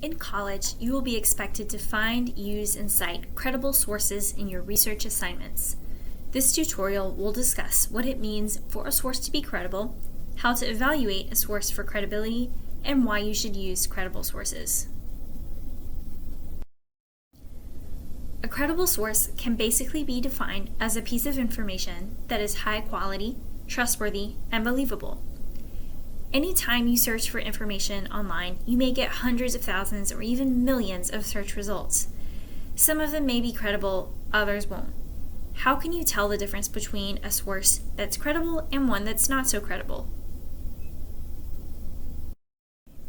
In college, you will be expected to find, use, and cite credible sources in your research assignments. This tutorial will discuss what it means for a source to be credible, how to evaluate a source for credibility, and why you should use credible sources. A credible source can basically be defined as a piece of information that is high quality, trustworthy, and believable. Anytime you search for information online, you may get hundreds of thousands or even millions of search results. Some of them may be credible, others won't. How can you tell the difference between a source that's credible and one that's not so credible?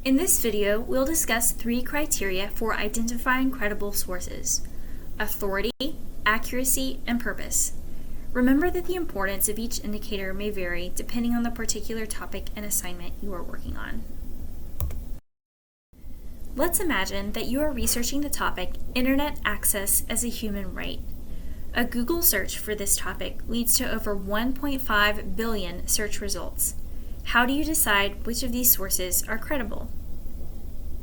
In this video, we'll discuss 3 criteria for identifying credible sources: authority, accuracy, and purpose. Remember that the importance of each indicator may vary depending on the particular topic and assignment you are working on. Let's imagine that you are researching the topic Internet Access as a Human Right. A Google search for this topic leads to over 1.5 billion search results. How do you decide which of these sources are credible?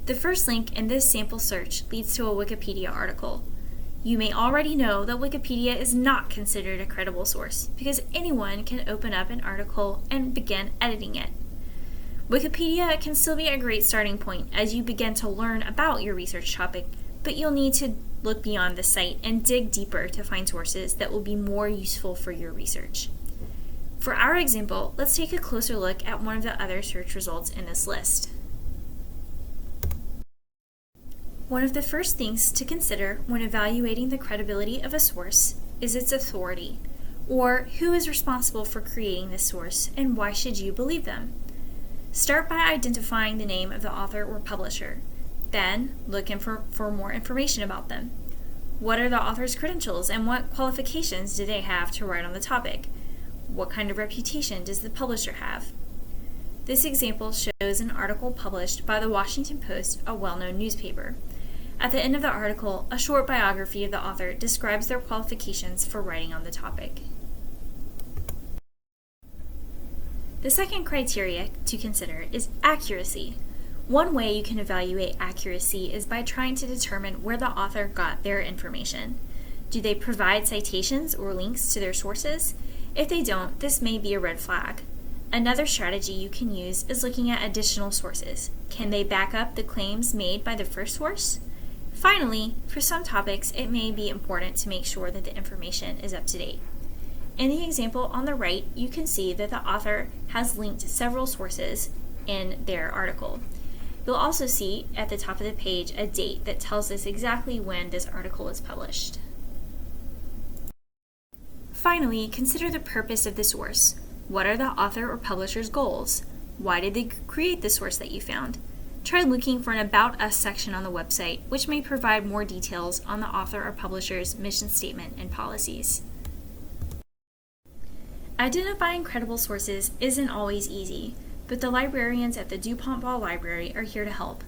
The first link in this sample search leads to a Wikipedia article. You may already know that Wikipedia is not considered a credible source because anyone can open up an article and begin editing it. Wikipedia can still be a great starting point as you begin to learn about your research topic, but you'll need to look beyond the site and dig deeper to find sources that will be more useful for your research. For our example, let's take a closer look at one of the other search results in this list. One of the first things to consider when evaluating the credibility of a source is its authority, or who is responsible for creating this source and why should you believe them. Start by identifying the name of the author or publisher. Then, look for more information about them. What are the author's credentials and what qualifications do they have to write on the topic? What kind of reputation does the publisher have? This example shows an article published by the Washington Post, a well-known newspaper. At the end of the article, a short biography of the author describes their qualifications for writing on the topic. The second criteria to consider is accuracy. One way you can evaluate accuracy is by trying to determine where the author got their information. Do they provide citations or links to their sources? If they don't, this may be a red flag. Another strategy you can use is looking at additional sources. Can they back up the claims made by the first source? Finally, for some topics, it may be important to make sure that the information is up to date. In the example on the right, you can see that the author has linked several sources in their article. You'll also see at the top of the page a date that tells us exactly when this article was published. Finally, consider the purpose of the source. What are the author or publisher's goals? Why did they create the source that you found? Try looking for an About Us section on the website, which may provide more details on the author or publisher's mission statement and policies. Identifying credible sources isn't always easy, but the librarians at the DuPont Ball Library are here to help.